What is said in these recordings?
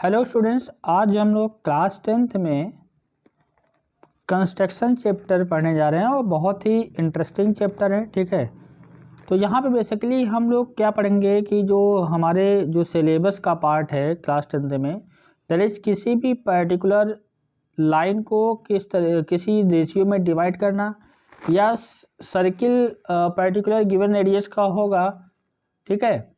Hello students, आज हम लोग क्लास 10th में कंस्ट्रक्शन चैप्टर पढ़ने जा रहे हैं और बहुत ही इंटरेस्टिंग चैप्टर है। ठीक है, तो यहाँ पे बेसिकली हम लोग क्या पढ़ेंगे कि जो हमारे जो सिलेबस का पार्ट है क्लास 10th में, दैट इज़ किसी भी पर्टिकुलर लाइन को किस तरह किसी रेशियो में डिवाइड करना या सर्किल पर्टिकुलर गिवन रेडियस का होगा। ठीक है,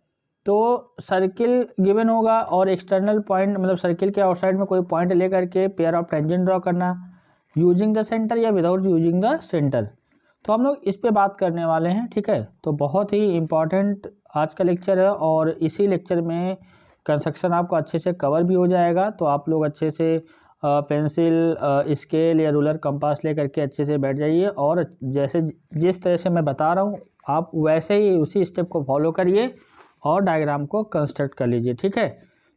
तो सर्किल गिवन होगा और एक्सटर्नल पॉइंट मतलब सर्किल के आउटसाइड में कोई पॉइंट लेकर के पेयर ऑफ टेंजेंट ड्रॉ करना यूजिंग द सेंटर या विदाउट यूजिंग द सेंटर। तो हम लोग इस पे बात करने वाले हैं। ठीक है, तो बहुत ही इम्पॉर्टेंट आज का लेक्चर है और इसी लेक्चर में कंस्ट्रक्शन आपको अच्छे से कवर भी हो जाएगा। तो आप लोग अच्छे से पेंसिल स्केल या रूलर कंपास ले करके अच्छे से बैठ जाइए और जैसे जिस तरह से मैं बता रहा हूँ आप वैसे ही उसी स्टेप को फॉलो करिए और डायग्राम को कंस्ट्रक्ट कर लीजिए। ठीक है,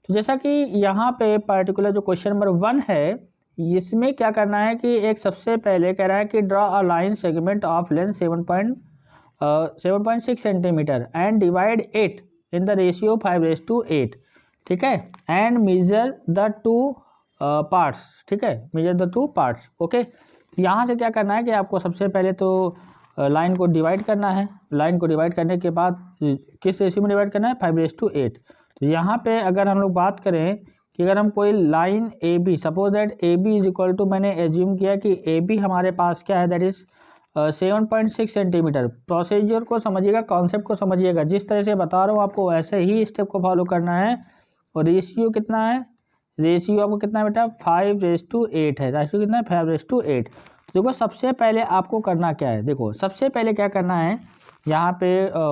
तो जैसा कि यहाँ पे पर्टिकुलर जो क्वेश्चन नंबर 1 है, इसमें क्या करना है कि एक सबसे पहले कह रहा है कि draw a line segment of length 7.6 centimetre and divide it in the ratio 5:8। ठीक है, and measure the two parts. ठीक है, measure the two parts. Okay, तो यहाँ से क्या करना है कि आपको सबसे पहले तो लाइन को डिवाइड करना है। लाइन को डिवाइड करने के बाद किस रेशियो में डिवाइड करना है? 5:8। तो यहाँ पे अगर हम लोग बात करें कि अगर हम कोई line A B, suppose that A B is equal to, मैंने एज्यूम किया कि ए बी हमारे पास क्या है, दैट इज 7.6 सेंटीमीटर। प्रोसीजर को समझिएगा, कॉन्सेप्ट को समझिएगा, जिस तरह से बता रहा हूँ आपको वैसे ही स्टेप को फॉलो करना है। और रेशियो कितना है? रेशियो आपको कितना है बेटा? 5:8 है। रेशियो कितना है? 5:8। देखो सबसे पहले आपको करना क्या है, देखो सबसे पहले क्या करना है, यहाँ पे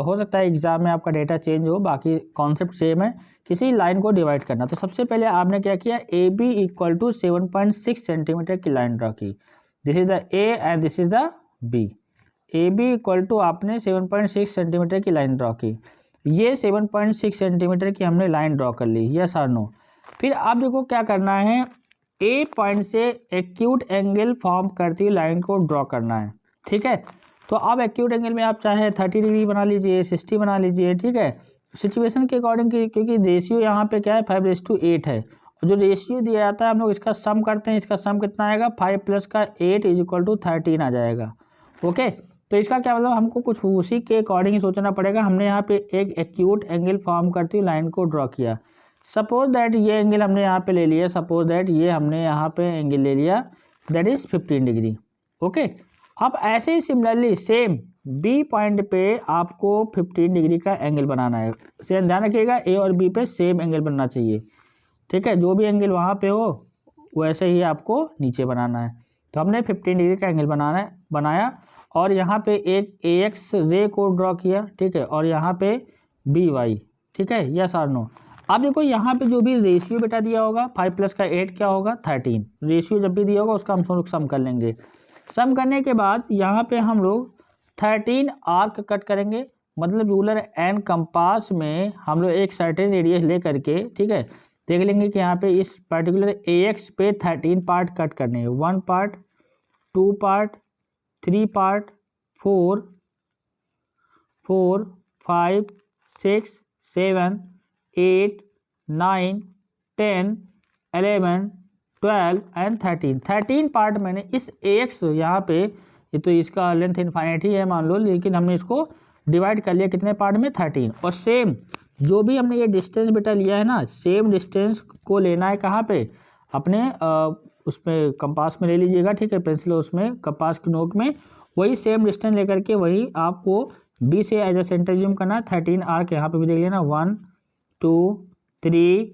हो सकता है एग्जाम में आपका डेटा चेंज हो, बाकी कॉन्सेप्ट सेम है, किसी लाइन को डिवाइड करना। तो सबसे पहले आपने क्या किया, A B equal to 7.6 centimetre की लाइन ड्रॉ की। This is the A and this is the B. A B equal to आपने 7.6 सेंटीमीटर की लाइन ड्रॉ की। ये 7.6 सेंटीमीटर की हमने लाइन ड्रॉ कर ली, यस और नो। फिर आप देखो क्या करना है, ए पॉइंट से एक्यूट एंगल फॉर्म करती हुई लाइन को ड्रॉ करना है। ठीक है, तो अब एक्यूट एंगल में आप चाहे 30 डिग्री बना लीजिए, 60 बना लीजिए। ठीक है, सिचुएशन के अकॉर्डिंग, क्योंकि रेशियो यहाँ पे क्या है, 5:8 है। और जो रेशियो दिया जाता है हम लोग इसका सम करते हैं, इसका सम कितना आएगा, 5 + 8 = 13 आ जाएगा। ओके, तो इसका क्या मतलब, हमको कुछ उसी के अकॉर्डिंग ही सोचना पड़ेगा। हमने यहाँ पे एक एक्यूट एंगल फॉर्म करती हुई लाइन को ड्रॉ किया। सपोज दैट ये एंगल हमने यहाँ पे ले लिया, सपोज दैट ये हमने यहाँ पे एंगल ले लिया, दैट इज 15 डिग्री। ओके, अब ऐसे ही सिमिलरली सेम बी पॉइंट पे आपको 15 डिग्री का एंगल बनाना है। ध्यान रखिएगा, ए और बी पे सेम एंगल बनना चाहिए। ठीक है, जो भी एंगल वहाँ पे हो वैसे ही आपको नीचे बनाना है। तो हमने 15 डिग्री का एंगल बनाया और यहाँ पे एक ए एक्स रे को ड्रॉ किया। ठीक है, और यहाँ पे बी वाई। ठीक है, यस और नो। अब देखो यहाँ पे जो भी रेशियो बेटा दिया होगा, 5 + 8 क्या होगा, 13। रेशियो जब भी दिया होगा उसका हम लोग सम कर लेंगे। सम करने के बाद यहाँ पे हम लोग 13 आर्क कट करेंगे, मतलब रूलर एंड कंपास में हम लोग एक सर्टेन रेडियस ले करके, ठीक है, देख लेंगे कि यहाँ पे इस पर्टिकुलर ए एक्स पे 13 पार्ट कट करने हैं। 1 part, 2 part, 3 part, 4, 5, 6, 7, 8, 9, 10, 11, 12 and 13 part मैंने इस AX यहाँ पे, ये तो इसका लेंथ इनफाइनाइट ही है मान लो, लेकिन हमने इसको डिवाइड कर लिया कितने पार्ट में, 13। और सेम जो भी हमने ये डिस्टेंस बेटा लिया है ना, सेम डिस्टेंस को लेना है कहाँ पे, अपने उसमें कंपास में ले लीजिएगा। ठीक है, पेंसिल उसमें कंपास की नोक में वही सेम डिस्टेंस लेकर के वही आपको बी से एज ए सेंटर जूम करना है। 13 आर्क यहाँ पे भी देख लेना, 1, 2, 3,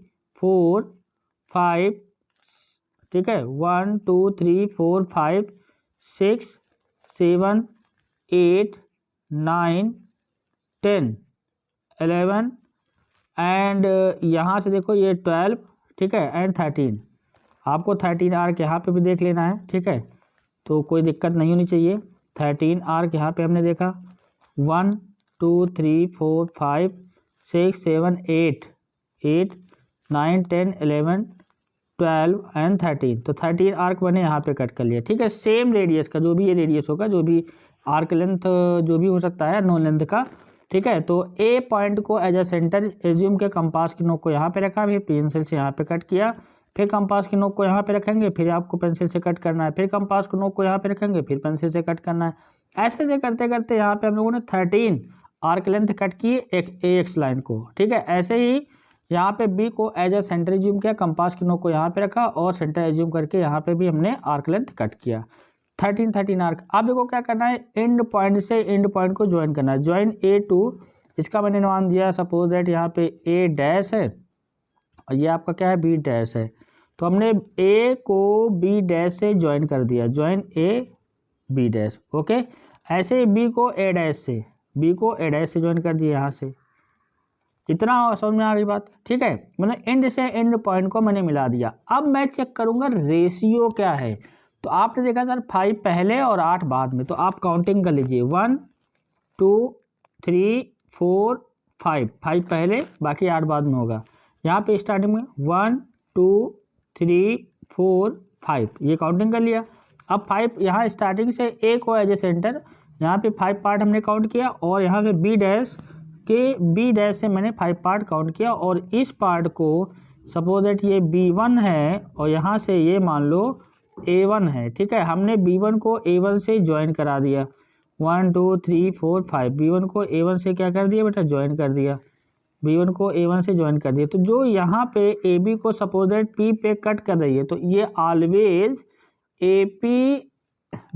4, 5। ठीक है, 1, 2, 3, 4, 5, 6, 7, 8, 9, 10, 11 एंड यहाँ से देखो ये 12। ठीक है, एंड 13। आपको 13 आर्क यहाँ पे भी देख लेना है। ठीक है, तो कोई दिक्कत नहीं होनी चाहिए। 13 आर्क यहाँ पे हमने देखा, 1, 2, 3, 4, 5, 6, 7, 8, 9, 10, 11, 12 एंड 13। तो 13 आर्क मैंने यहाँ पे कट कर लिया। ठीक है, सेम रेडियस का जो भी ये रेडियस होगा, जो भी आर्क लेंथ जो भी हो सकता है नो लेंथ का, ठीक है। तो ए पॉइंट को एज अ सेंटर एज्यूम के कंपास की नोक को यहाँ पे रखा, फिर पेंसिल से यहाँ पे कट किया, फिर कंपास की नोक को यहाँ पे रखेंगे, फिर आपको पेंसिल से कट करना है, फिर कंपास की नोक को यहाँ पे रखेंगे, फिर पेंसिल से कट करना है। ऐसे से करते करते यहाँ पे हम लोगों ने 13 आर्क लेंथ कट की एक एक्स लाइन को। ठीक है। ऐसे ही यहाँ पे बी को एज अ सेंटर एज्यूम किया, कंपास की नोक को यहाँ पे रखा और सेंटर एज्यूम करके यहाँ पे भी हमने आर्क लेंथ कट किया। 13 आर्क। अब देखो क्या करना है, एंड पॉइंट से एंड पॉइंट को ज्वाइन करना है। ज्वाइन ए टू, इसका मैंने नाम दिया सपोज दैट यहाँ पे ए डैश है और ये आपका क्या है बी डैश है। तो हमने ए को बी डैश से ज्वाइन कर दिया, join A B dash. Okay. ऐसे ही बी को ए डैश से, बी को ए डैश से ज्वाइन कर दिया यहाँ से। इतना समझ में आ गई बात। ठीक है। मतलब एंड से एंड पॉइंट को मैंने मिला दिया। अब मैं चेक करूंगा रेशियो क्या है। तो आपने देखा सर 5 पहले और 8 बाद में, तो आप काउंटिंग कर लीजिए 1 2 3 4 5, 5 पहले बाकी 8 बाद में होगा। यहाँ पे स्टार्टिंग में 1 2 3 4 5 ये काउंटिंग कर लिया। अब 5 यहाँ स्टार्टिंग से ए को एज ए सेंटर, यहाँ पे 5 पार्ट हमने काउंट किया और यहाँ पे बी डैश से मैंने 5 पार्ट काउंट किया और इस पार्ट को सपोज दैट ये B1 है और यहाँ से ये मान लो A1 है। ठीक है। हमने B1 को A1 से ज्वाइन करा दिया, 1 2 3 4 5 B1 को A1 से क्या कर दिया बेटा, ज्वाइन कर दिया। B1 को A1 से ज्वाइन कर दिया। तो जो यहाँ पे AB को सपोज दैट P पे कट कर रही है, तो ये ऑलवेज AP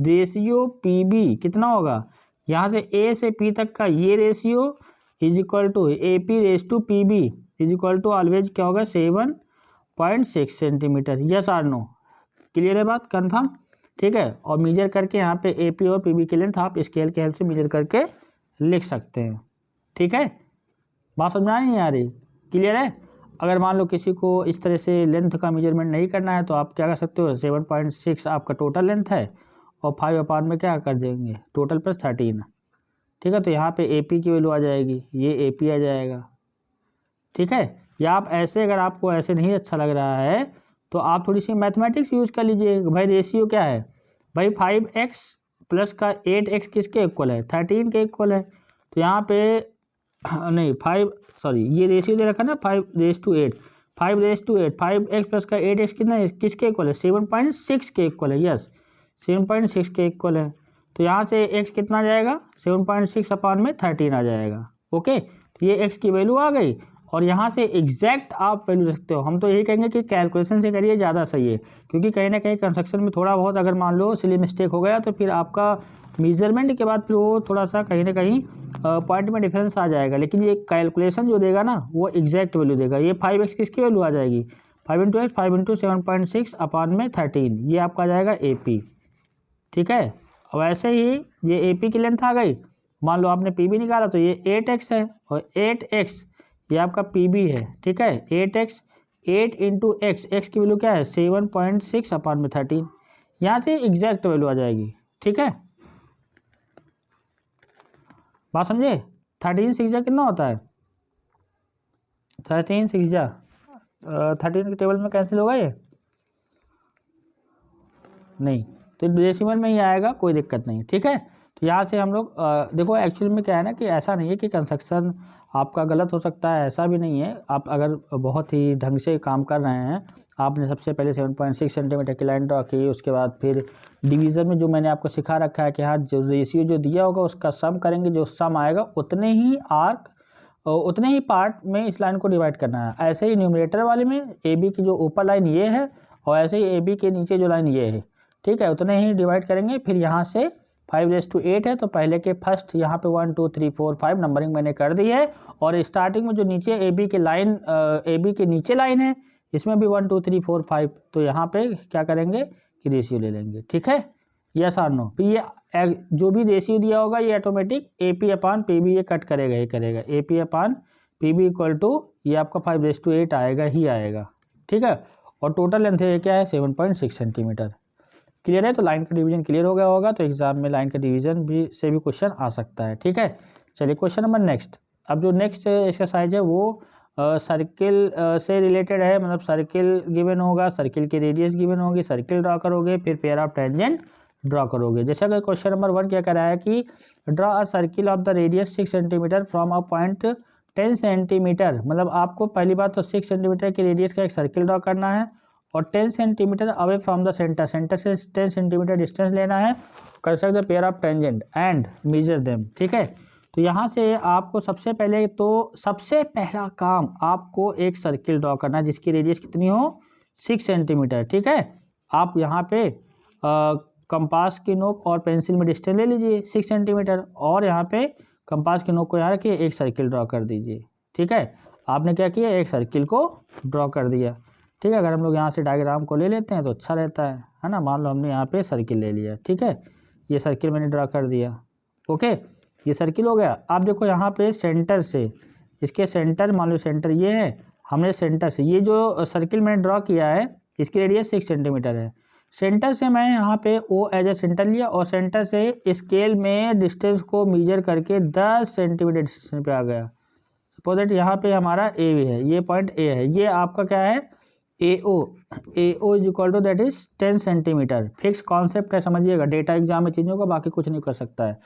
रेशियो PB कितना होगा, यहाँ से A से P तक का ये ratio is equal to AP race to PB is equal to always क्या होगा 7.6 centimetre. Yes or no, clear है बात, कंफर्म। ठीक है। और मेजर करके यहाँ पे AP और PB की लेंथ आप स्केल के हेल्प से मेजर करके लिख सकते हैं। ठीक है। बात समझ में नहीं आ रही, क्लियर है। अगर मान लो किसी को इस तरह से लेंथ का मेजरमेंट नहीं करना है तो आप क्या कर सकते हो, 7.6 आपका टोटल लेंथ है और 5 अपान में क्या कर देंगे टोटल प्लस 13। ठीक है। तो यहाँ पे AP की वैल्यू आ जाएगी, ये AP आ जाएगा। ठीक है। या आप ऐसे, अगर आपको ऐसे नहीं अच्छा लग रहा है तो आप थोड़ी सी मैथमेटिक्स यूज कर लीजिए। भाई रेशियो क्या है भाई, 5x प्लस का 8x किसके इक्वल है, 13 के इक्वल है। तो यहाँ पे नहीं 5 सॉरी ये रेशियो दे रखा ना 5:8, 5:8, 5x प्लस का 8x कितना किसके इक्वल है, 7.6 के इक्वल है। यस 7.6 के इक्वल है। तो यहाँ से x कितना आ जाएगा 7.6 अपान में 13 आ जाएगा। ओके। तो ये x की वैल्यू आ गई और यहाँ से एग्जैक्ट आप वैल्यू रखते हो। हम तो यही कहेंगे कि कैलकुलेशन से करिए, ज़्यादा सही है, क्योंकि कहीं ना कहीं कंस्ट्रक्शन में थोड़ा बहुत अगर मान लो सिली मिस्टेक हो गया तो फिर आपका मेजरमेंट के बाद फिर वो थोड़ा सा कहीं ना कहीं पॉइंट में डिफरेंस आ जाएगा। लेकिन ये कैलकुलेशन जो देगा ना वो एग्जैक्ट वैल्यू देगा। ये 5x किसकी वैल्यू आ जाएगी, 5 × x 5 × 7.6 अपान में 13, ये आपका आ जाएगा AP। ठीक है। अब ऐसे ही ये AP की लेंथ आ गई। मान लो आपने PB निकाला तो ये 8x है और 8x ये आपका PB है। ठीक है। 8x 8 × x, x की वैल्यू क्या है 7.6 अपान में 13, यहाँ से एग्जैक्ट वैल्यू आ जाएगी। ठीक है। बात समझे। 13 6 कितना होता है, 13 6 13 के टेबल में कैंसिल होगा ये नहीं, तो डेसिमल में ही आएगा, कोई दिक्कत नहीं। ठीक है। तो यहाँ से हम लोग देखो एक्चुअल में क्या है ना कि ऐसा नहीं है कि कंस्ट्रक्शन आपका गलत हो सकता है, ऐसा भी नहीं है। आप अगर बहुत ही ढंग से काम कर रहे हैं, आपने सबसे पहले 7.6 सेंटीमीटर की लाइन ड्रॉ की, उसके बाद फिर डिवीज़न में जो मैंने आपको सिखा रखा है कि हाँ जो रेशियो जो दिया होगा उसका सम करेंगे, जो सम आएगा उतने ही आर्क उतने ही पार्ट में इस लाइन को डिवाइड करना है। ऐसे ही न्यूमरेटर वाले में AB की जो ऊपर लाइन ये है और ऐसे ही AB के नीचे जो लाइन ये है। ठीक है। उतने ही डिवाइड करेंगे। फिर यहाँ से 5:8 है तो पहले के फर्स्ट यहाँ पे 1 2 3 4 5 नंबरिंग मैंने कर दी है और स्टार्टिंग में जो नीचे AB के लाइन AB के नीचे लाइन है इसमें भी 1 2 3 4 5, तो यहाँ पे क्या करेंगे कि रेशियो ले लेंगे। ठीक है। यस और नो। फिर ये जो भी रेशियो दिया होगा ये ऑटोमेटिक AP अपान PB ये कट करेगा ही करेगा। AP upon PB equal to ये आपका 5:8 आएगा ही आएगा। ठीक है। और टोटल लेंथ है क्या है 7.6 सेंटीमीटर। क्लियर है। तो लाइन का डिवीजन क्लियर हो गया होगा, तो एग्जाम में लाइन का डिवीजन भी से भी क्वेश्चन आ सकता है। ठीक है। चलिए क्वेश्चन नंबर नेक्स्ट। अब जो नेक्स्ट एक्सरसाइज है वो सर्किल से रिलेटेड है, मतलब सर्किल गिवन होगा, सर्किल की रेडियस गिवन होगी, सर्किल ड्रॉ करोगे, फिर पेयर ऑफ टेंजेंट ड्रॉ करोगे। जैसे अगर क्वेश्चन नंबर 1 क्या कह रहा है कि draw a circle of the radius 6 centimetre from a point 10 centimetre, मतलब आपको पहली बात तो 6 सेंटीमीटर की रेडियस का एक सर्किल ड्रॉ करना है और 10 centimetre away from the centre, centre से 10 सेंटीमीटर डिस्टेंस लेना है, construct the pair of tangent and measure them. ठीक है, तो यहाँ से आपको सबसे पहला काम आपको एक सर्किल ड्रॉ करना है जिसकी रेडियस कितनी हो 6 सेंटीमीटर। ठीक है, आप यहाँ पे कंपास की नोक और पेंसिल में डिस्टेंस ले लीजिए 6 सेंटीमीटर और यहाँ पे कंपास की नोक को यहाँ रखिए, एक सर्किल ड्रॉ कर दीजिए। ठीक है, आपने क्या किया, एक सर्किल को ड्रॉ कर दिया। ठीक है, अगर हम लोग यहाँ से डायग्राम को ले लेते हैं तो अच्छा रहता है ना। मान लो हमने यहाँ पे सर्किल ले लिया। ठीक है, ये सर्किल मैंने ड्रॉ कर दिया। ओके, ये सर्किल हो गया। आप देखो यहाँ पे सेंटर से, इसके सेंटर, मान लो सेंटर ये है, हमने सेंटर से ये जो सर्किल मैंने ड्रॉ किया है इसकी रेडियस 6 सेंटीमीटर है। सेंटर से मैं यहाँ पे ओ एज ए सेंटर लिया और सेंटर से स्केल में डिस्टेंस को मेजर करके 10 सेंटीमीटर डिस्टेंस पे आ गया। सपोज दैट यहाँ पे हमारा ए है, ये पॉइंट ए है, ये आपका क्या है A O is equal to that is 10 centimetre. Fix concept है, समझिएगा, डेटा एग्जाम में चेंज होगा, बाकी कुछ नहीं कर सकता है।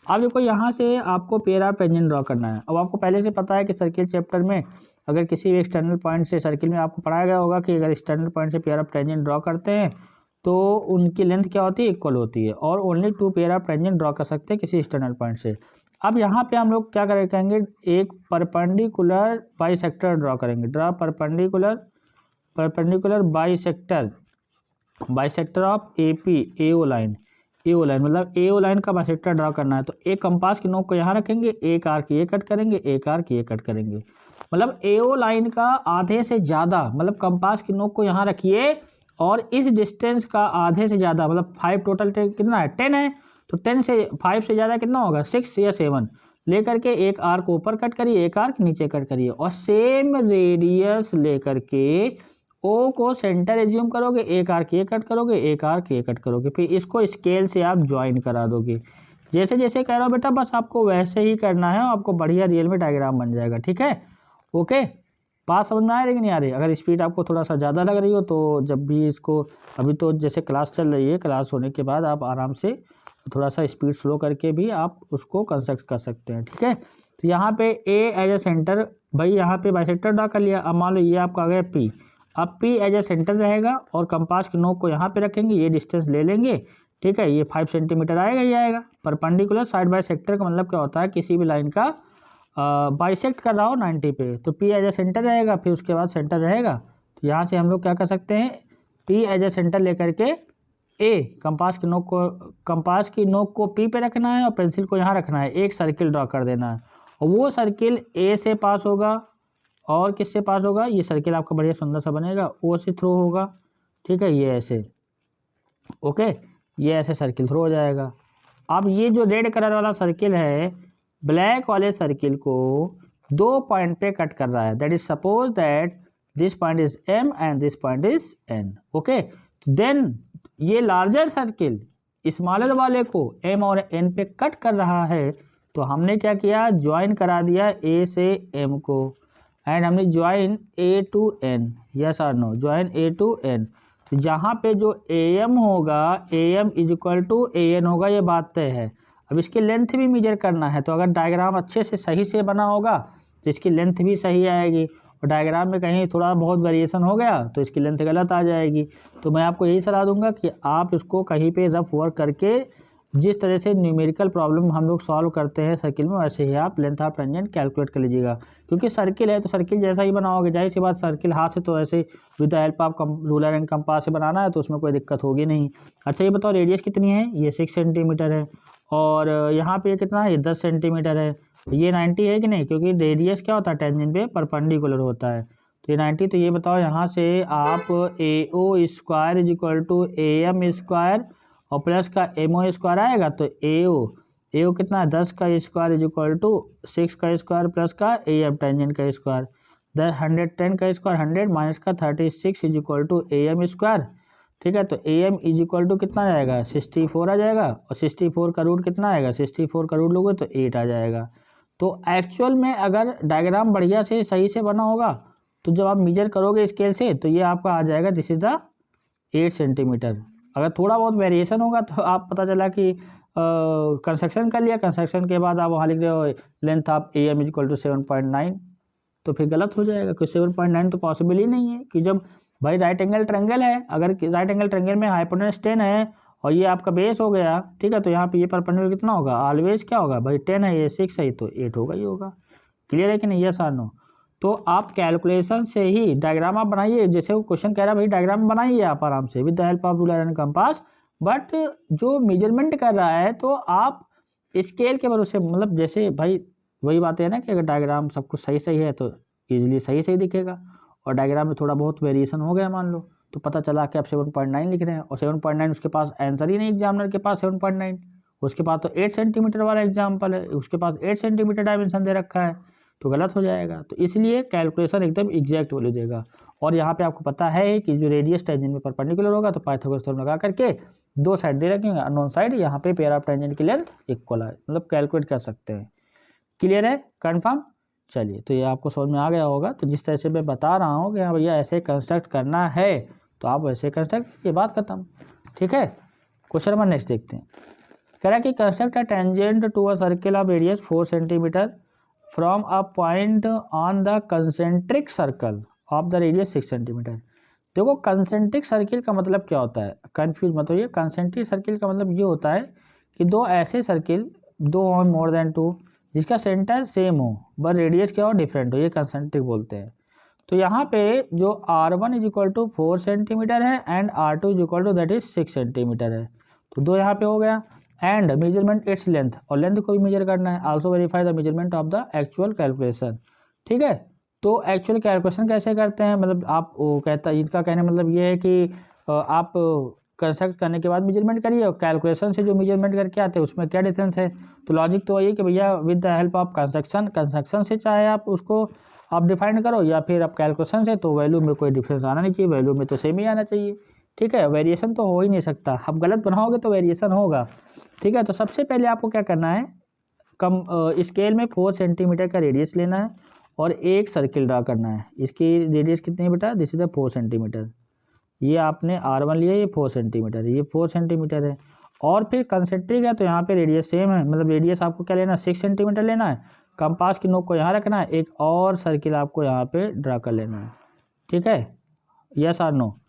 अब देखो यहाँ से आपको पेयर ऑफ टेंजेंट ड्रॉ करना है। अब आपको पहले से पता है कि सर्किल चैप्टर में अगर किसी भी एक्सटर्नल पॉइंट से, सर्किल में आपको पढ़ाया गया होगा कि अगर एक्सटर्नल पॉइंट से पेयर ऑफ टेंजेंट ड्रॉ करते हैं तो उनकी लेंथ क्या होती है, इक्वल होती है और only 2 pair of tangent draw कर सकते हैं किसी एक्सटर्नल पॉइंट से। अब यहाँ पे हम लोग क्या करेंगे, एक परपेंडिकुलर बाइसेक्टर ड्रॉ करेंगे। Draw perpendicular bisector of AO line मतलब एओ लाइन का बाइसेक्टर ड्रॉ करना है। तो एक कंपास की नोक को यहाँ रखेंगे, एक आर्क ये कट करेंगे, एक आर्क ये कट करेंगे, मतलब एओ लाइन का आधे से ज़्यादा, मतलब कंपास की नोक को यहाँ रखिए और इस डिस्टेंस का आधे से ज़्यादा, मतलब 5 टोटल कितना है 10 है, तो 10 से 5 से ज़्यादा कितना होगा 6 या 7 लेकर के एक आर्क ऊपर कट करिए, एक आर्क नीचे कट करिए और सेम रेडियस लेकर के ओ को सेंटर एज्यूम करोगे, एक आर्क ये कट करोगे, एक आर्क ये कट करोगे, फिर इसको स्केल से आप ज्वाइन करा दोगे। जैसे जैसे कह रहा हूँ बेटा, बस आपको वैसे ही करना है, आपको बढ़िया रियल में डायग्राम बन जाएगा। ठीक है, ओके, बात समझ में आ रही कि नहीं आ रही? अगर स्पीड आपको थोड़ा सा ज़्यादा लग रही हो तो जब भी इसको, अभी तो जैसे क्लास चल रही है, क्लास होने के बाद आप आराम से थोड़ा सा स्पीड स्लो करके भी आप उसको कंस्ट्रक्ट कर सकते हैं। ठीक है, तो यहाँ पे ए एज ए सेंटर, भाई यहाँ पे बाइसेक्टर ड्रॉ कर लिया। अब मान लो ये आपका आ गया पी, अब पी एज ए सेंटर रहेगा और कंपास की नोक को यहाँ पे रखेंगे, ये डिस्टेंस ले लेंगे। ठीक है, ये 5 सेंटीमीटर आएगा ही आएगा। परपेंडिकुलर साइड बाय सेक्टर का मतलब क्या होता है, किसी भी लाइन का बाइसेक्ट कर रहा हो 90 पे, तो पी एज ए सेंटर रहेगा, फिर उसके बाद सेंटर रहेगा। तो यहाँ से हम लोग क्या कर सकते हैं, पी एज ए सेंटर लेकर के ए कंपास की नोक को पी पे रखना है और पेंसिल को यहाँ रखना है, एक सर्किल ड्रॉ कर देना है और वो सर्किल ए से पास होगा और किससे पास होगा, ये सर्किल आपका बढ़िया सुंदर सा बनेगा, ओ से थ्रू होगा। ठीक है, ये ऐसे, ओके, ये ऐसे सर्किल थ्रू हो जाएगा। अब ये जो रेड कलर वाला सर्किल है, ब्लैक वाले सर्किल को 2 पॉइंट पे कट कर रहा है। That is suppose that this point is M and this point is N. Okay, then ये लार्जर सर्किल स्मॉलर वाले को एम और एन पे कट कर रहा है, तो हमने क्या किया, ज्वाइन करा दिया ए से एम को एंड हमने join A to N, yes और no, join A to N. तो जहाँ पे जो ए एम होगा, A M is equal to A N होगा, ये बात तय है। अब इसकी लेंथ भी मेजर करना है, तो अगर डायग्राम अच्छे से सही से बना होगा तो इसकी लेंथ भी सही आएगी और डायग्राम में कहीं थोड़ा बहुत वेरिएशन हो गया तो इसकी लेंथ गलत आ जाएगी। तो मैं आपको यही सलाह दूंगा कि आप इसको कहीं पे रफ वर्क करके, जिस तरह से न्यूमेरिकल प्रॉब्लम हम लोग सॉल्व करते हैं सर्किल में, वैसे ही आप लेंथ ऑफ टेंजेंट कैलकुलेट कर लीजिएगा। क्योंकि सर्किल है तो सर्किल जैसा ही बनाओगे, जाहिर सी बात, सर्किल हाथ से तो ऐसे with the help of ruler and compass से बनाना है तो उसमें कोई दिक्कत होगी नहीं। अच्छा, ये बताओ रेडियस कितनी है, ये 6 सेंटीमीटर है और यहाँ पे कितना है, ये 10 सेंटीमीटर है। ये 90 है कि नहीं, क्योंकि रेडियस क्या होता है टेंजेंट पे परपेंडिकुलर होता है, तो ये 90। तो ये बताओ यहाँ से आप A O square is equal to A M square और प्लस का एम ओ स्क्वायर आएगा, तो ए ओ कितना है 10 का स्क्वायर इज इक्वल टू 6 का स्क्वायर प्लस का ए एम टेंजेंट का स्क्वायर, 110 का स्क्वायर 100 माइनस का 36 is equal to A M square. ठीक है, तो A M is equal to कितना आएगा 64 आ जाएगा और 64 का रूट कितना आएगा, 64 का रूट लोगे तो 8 आ जाएगा। तो एक्चुअल में अगर डायग्राम बढ़िया से सही से बना होगा तो जब आप मेजर करोगे स्केल से तो ये आपका आ जाएगा, दिस इज द 8 सेंटीमीटर। अगर थोड़ा बहुत वेरिएशन होगा तो आप पता चला कि कंस्ट्रक्शन कर लिया, कंस्ट्रक्शन के बाद आप वहाँ लिख रहे हो length of A M equal to 7.9, तो फिर गलत हो जाएगा क्योंकि 7.9 तो पॉसिबल ही नहीं है कि जब भाई राइट एंगल ट्रायंगल है, अगर राइट एंगल ट्रायंगल में हाइपोटेन्यूज 10 है और ये आपका बेस हो गया, ठीक है, तो यहाँ पे ये परपेंडिकुलर कितना होगा, ऑलवेज क्या होगा भाई 10 है, ये 6 है तो 8 होगा ही होगा। क्लियर है कि नहीं, यस और नो। तो आप कैलकुलेशन से ही डायग्राम आप बनाइए, जैसे वो क्वेश्चन कह रहा है भाई डायग्राम बनाइए आप आराम से with the help of ruler and compass, but जो मेजरमेंट कर रहा है तो आप स्केल के भरोसे, मतलब जैसे भाई वही बात है ना कि अगर डायग्राम सब कुछ सही सही है तो ईजिली सही सही दिखेगा, और डायग्राम में थोड़ा बहुत वेरिएशन हो गया मान लो तो पता चला कि आप 7.9 लिख रहे हैं और 7.9 उसके पास आंसर ही नहीं, एग्जामिनर के पास 7.9, उसके पास तो 8 सेंटीमीटर वाला एग्जाम्पल है, उसके पास 8 सेंटीमीटर डायमेंशन दे रखा है, तो गलत हो जाएगा। तो इसलिए कैलकुलेशन एकदम एग्जैक्ट वैल्यू देगा। और यहाँ पे आपको पता है कि जो रेडियस टेंजेंट में परपेंडिकुलर होगा तो पाइथागोरस थ्योरम लगा करके दो साइड दे रखेंगे, अननोन साइड, यहाँ पे पेयर ऑफ टेंजेंट की लेंथ इक्वल है, मतलब कैलकुलेट कर सकते हैं। क्लियर है, कंफर्म। चलिए, तो ये आपको समझ में आ गया होगा। तो जिस तरह से मैं बता रहा हूँ कि हाँ भैया ऐसे कंस्ट्रक्ट करना है तो आप वैसे कंस्ट्रक्ट, ये बात खत्म। ठीक है, क्वेश्चन नंबर नेक्स्ट देखते हैं। कह रहा है कि construct a tangent to a circle of radius 4 centimetre from a point on the concentric circle of the radius 6 centimetre. देखो कंसेंट्रिक सर्किल का मतलब क्या होता है, कंफ्यूज मत होइए। कंसेंट्रिक सर्किल का मतलब ये होता है कि दो ऐसे सर्किल, दो और मोर देन टू, जिसका सेंटर सेम हो बट रेडियस क्या हो, डिफरेंट हो, ये कंसेंट्रिक बोलते हैं। तो यहाँ पे जो R1 is equal to 4 centimetre है and R2 is equal to that is 6 centimetre है, तो दो यहाँ पे हो गया। एंड मेजरमेंट इट्स लेंथ, और लेंथ को भी मेजर करना है। Also verify the measurement of the actual calculation. ठीक है, तो एक्चुअल कैलकुलेशन कैसे करते हैं, मतलब आप वो कहता है, इनका कहने मतलब ये है कि आप कंस्ट्रक्ट करने के बाद मेजरमेंट करिए और कैलकुलेशन से जो मेजरमेंट करके आते हैं उसमें क्या डिफरेंस है। तो लॉजिक तो वही है कि भैया with the help of construction से चाहे आप उसको आप डिफाइन करो या फिर आप कैलकुलेशन से, तो वैल्यू में कोई डिफरेंस आना नहीं चाहिए, वैल्यू में तो सेम ही आना चाहिए। ठीक है, वेरिएशन तो हो ही नहीं सकता, आप गलत बनाओगे तो वेरिएशन होगा। ठीक है, तो सबसे पहले आपको क्या करना है, कम स्केल में 4 सेंटीमीटर का रेडियस लेना है और एक सर्किल ड्रा करना है। इसकी रेडियस कितनी है बेटा, दिस इज द 4 सेंटीमीटर। ये आपने R1 लिया, ये 4 सेंटीमीटर है, ये 4 सेंटीमीटर है। और फिर कंसेंट्रिक है तो यहाँ पे रेडियस सेम है, मतलब रेडियस आपको क्या लेना है, 6 सेंटीमीटर लेना है। कंपास की नोक को यहाँ रखना है, एक और सर्किल आपको यहाँ पे ड्रा कर लेना है। ठीक है, यस और नो,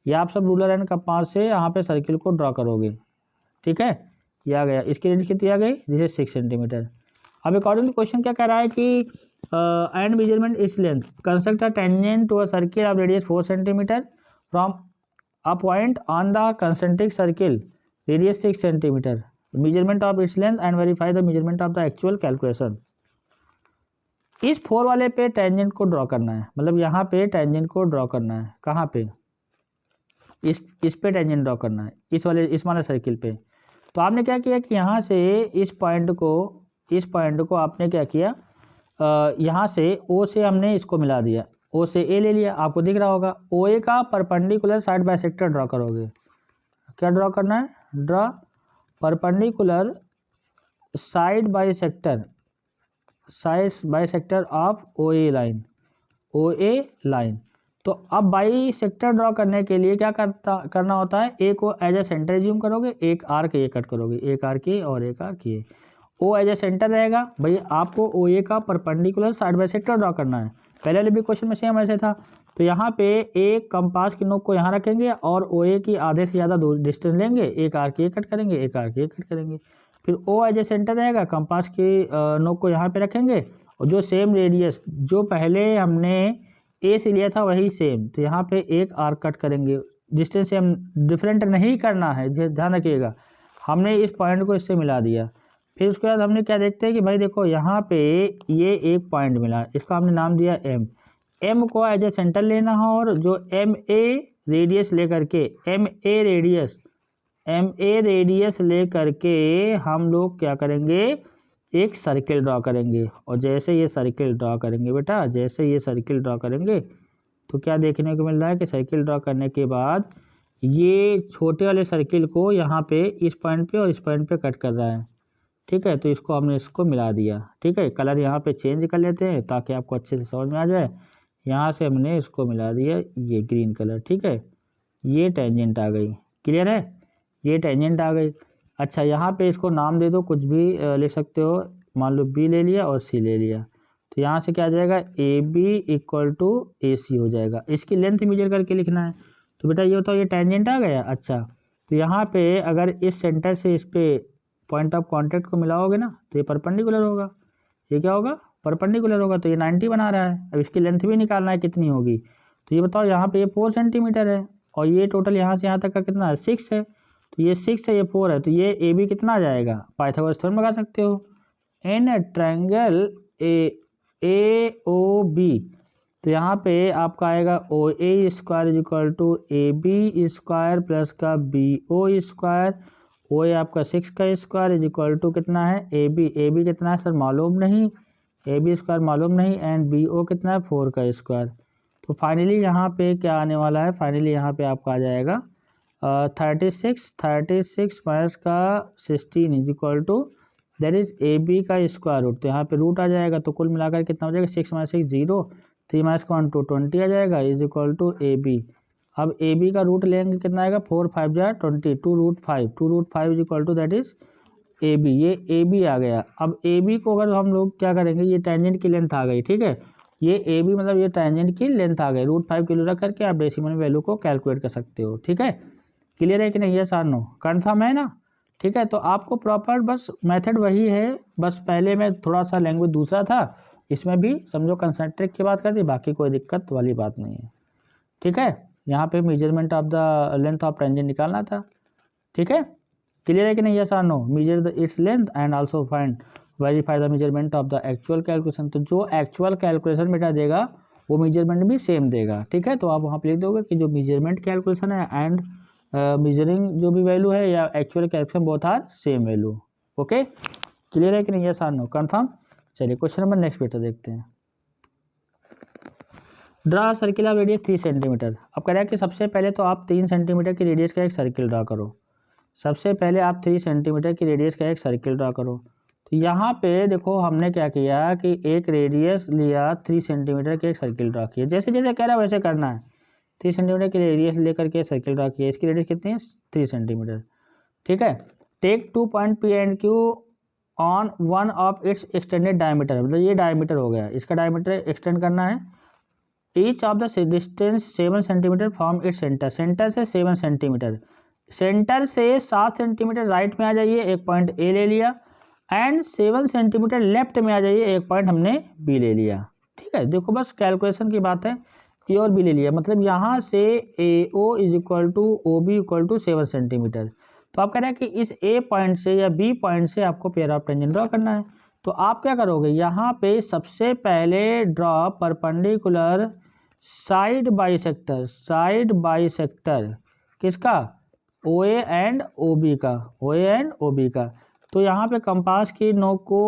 ये आप सब रूलर एंड कंपास से यहाँ पे सर्किल को ड्रा करोगे। ठीक है, ये आ गया, इसकी रेडियस कितनी आ गई, दिस इज 6 सेंटीमीटर। अब अकॉर्डिंग टू क्वेश्चन क्या कह रहा है कि एंड मेजरमेंट इस length, construct a tangent to a circle of radius 4 centimetre from a point on the concentric circle radius 6 centimeter, measurement of its length and verify the measurement of the actual calculation। इस 4 वाले पे tangent को draw करना है, मतलब यहाँ पे tangent को ड्रॉ करना है, कहाँ पे, इस पे टेंजेंट ड्रॉ करना है, इस वाले सर्किल पे। तो आपने क्या किया कि यहाँ से इस पॉइंट को आपने क्या किया, यहाँ से O से हमने इसको मिला दिया, O से A ले लिया, आपको दिख रहा होगा। OA का परपेंडिकुलर साइड बाइसेक्टर ड्रॉ करोगे। क्या ड्रॉ करना है, draw perpendicular side bisector of OA line. तो अब बाइसेक्टर ड्रॉ करने के लिए क्या करना होता है, ए को एज ए सेंटर एज्यूम करोगे, एक आर्क ये कट करोगे, एक आर्क ये और एक आर्क ये। O एज ए सेंटर रहेगा, भाई आपको OA का परपेंडिकुलर साइड बाइसेक्टर ड्रॉ करना है। पहले वाले भी क्वेश्चन में सेम ऐसे था। तो यहाँ पे एक कंपास की नोक को यहाँ रखेंगे और OA की आधे से ज़्यादा दूर डिस्टेंस लेंगे, एक आर्क ये कट करेंगे, एक आर्क ये कट करेंगे। फिर O एज ए सेंटर रहेगा, कंपास की नोक को यहाँ पे रखेंगे और जो सेम रेडियस जो पहले हमने A से लिया था वही सेम, तो यहाँ पे एक आर्क कट करेंगे। डिस्टेंस से हम डिफरेंट नहीं करना है, ध्यान रखिएगा। हमने इस पॉइंट को इससे मिला दिया। फिर उसके बाद हमने क्या देखते हैं कि भाई देखो यहाँ पे ये एक पॉइंट मिला, इसका हमने नाम दिया M को एज ए सेंटर लेना है और जो MA रेडियस लेकर के MA रेडियस ले करके हम लोग क्या करेंगे, एक सर्किल ड्रॉ करेंगे। और जैसे ये सर्किल ड्रॉ करेंगे बेटा, जैसे ये सर्किल ड्रॉ करेंगे तो क्या देखने को मिल रहा है कि सर्किल ड्रॉ करने के बाद ये छोटे वाले सर्किल को यहाँ पे इस पॉइंट पे और इस पॉइंट पे कट कर रहा है। ठीक है, तो इसको हमने इसको मिला दिया। ठीक है, कलर यहाँ पे चेंज कर लेते हैं ताकि आपको अच्छे से समझ में आ जाए। यहाँ से हमने इसको मिला दिया, ये ग्रीन कलर। ठीक है, ये टेंजेंट आ गई। क्लियर है, ये टेंजेंट आ गई। अच्छा यहाँ पे इसको नाम दे दो, कुछ भी ले सकते हो, मान लो बी ले लिया और सी ले लिया, तो यहाँ से क्या आ जाएगा ए बी इक्वल टू ए सी हो जाएगा। इसकी लेंथ मेजर करके लिखना है। तो बेटा ये बताओ ये टेंजेंट आ गया। अच्छा तो यहाँ पे अगर इस सेंटर से इस पे पॉइंट ऑफ कॉन्टैक्ट को मिलाओगे ना तो ये परपेंडिकुलर होगा, ये क्या होगा परपेंडिकुलर होगा, तो ये 90 बना रहा है। अब इसकी लेंथ भी निकालना है कितनी होगी, तो ये बताओ यहाँ पे ये 4 सेंटीमीटर है और ये टोटल यहाँ से यहाँ तक का कितना है 6 है, तो ये 6 है ये 4 है, तो ये ए बी कितना आ जाएगा, पाइथागोरस थ्योरम लगा सकते हो। In triangle A O B, तो यहाँ पे आपका आएगा O A square is equal to A B square plus का B O square, O A आपका 6 का स्क्वायर इज इक्वल टू कितना है ए बी कितना है सर मालूम नहीं, ए बी स्क्वायर मालूम नहीं, एंड बी ओ कितना है 4 का स्क्वायर। तो फाइनली यहाँ पे क्या आने वाला है, फाइनली यहाँ पे आपका आ जाएगा 36 माइनस का 16 is equal to that is A B का स्क्वायर रूट, तो यहाँ पे रूट आ जाएगा, तो कुल मिलाकर कितना हो जाएगा 6 माइनस 6 0, 3 माइनस का 1 2 20 आ जाएगा is equal to A B. अब ए बी का रूट लेंगे कितना आएगा 4 5 जा 20, 2 root 5 is equal to that is A B, ये ए बी आ गया। अब ए बी को अगर हम लोग क्या करेंगे, ये टेंजेंट की लेंथ आ गई, ठीक है, ये ए बी मतलब ये टेंजेंट की लेंथ आ गई, √5 किलो रख करके आप डेसिमल वैल्यू को कैलकुलेट कर सकते हो, ठीक है। क्लियर है कि नहीं, यस और नो, कन्फर्म है ना, ठीक है। तो आपको प्रॉपर बस मेथड वही है, बस पहले में थोड़ा सा लैंग्वेज दूसरा था, इसमें भी समझो कंसंट्रेट की बात कर दी, बाकी कोई दिक्कत वाली बात नहीं है, ठीक है। यहाँ पे measurement of the length of tangent निकालना था, ठीक है। क्लियर है कि नहीं, यस और no, measure the its length and also find verify the measurement of the actual calculation. तो जो एक्चुअल कैलकुलेशन बेटा देगा वो मेजरमेंट भी सेम देगा, ठीक है। तो आप वहाँ पे लिख दोगे कि जो मेजरमेंट कैलकुलेशन है एंड मेजरिंग जो भी वैल्यू है या actual calculation both are same value, okay. Clear है कि नहीं, यस और नो, कन्फर्म। चलिए क्वेश्चन नंबर नेक्स्ट बेटा देखते हैं। Draw circle of radius 3 centimetre. अब कह रहा है कि सबसे पहले तो आप 3 सेंटीमीटर की रेडियस का एक सर्किल ड्रा करो, सबसे पहले आप 3 सेंटीमीटर की रेडियस का एक सर्किल ड्रा करो। तो यहाँ पे देखो हमने क्या किया कि एक रेडियस लिया 3 सेंटीमीटर की एक सर्किल ड्रा किया, जैसे जैसे कह रहा है वैसे करना है। 3 सेंटीमीटर की रेडियस लेकर के सर्किल ड्रा किया, इसकी रेडियस कितनी है 3 सेंटीमीटर, ठीक है। Take 2 point P and Q on one of its extended diameter, मतलब ये डायमीटर हो गया, इसका डायमीटर एक्सटेंड करना है। Each of the distance 7 centimetre from its centre, centre से 7 सेंटीमीटर, सेंटर से 7 सेंटीमीटर राइट में आ जाइए, एक पॉइंट ए ले लिया, एंड 7 सेंटीमीटर लेफ्ट में आ जाइए, एक पॉइंट हमने बी ले लिया, ठीक है। देखो बस कैलकुलेशन की बात है, ए और बी ले लिया, मतलब यहाँ से A O is equal to O B equal to 7 centimetre. तो आप कह रहे हैं कि इस ए पॉइंट से या बी पॉइंट से आपको पेयर ऑफ टेंजेंट ड्रॉ करना है। तो आप क्या करोगे, यहाँ पे सबसे पहले ड्रॉ परपेंडिकुलर साइड बाइसेक्टर किसका, ओ ए एंड ओ बी का, ओ ए एंड ओ बी का। तो यहाँ पे कंपास की नोक को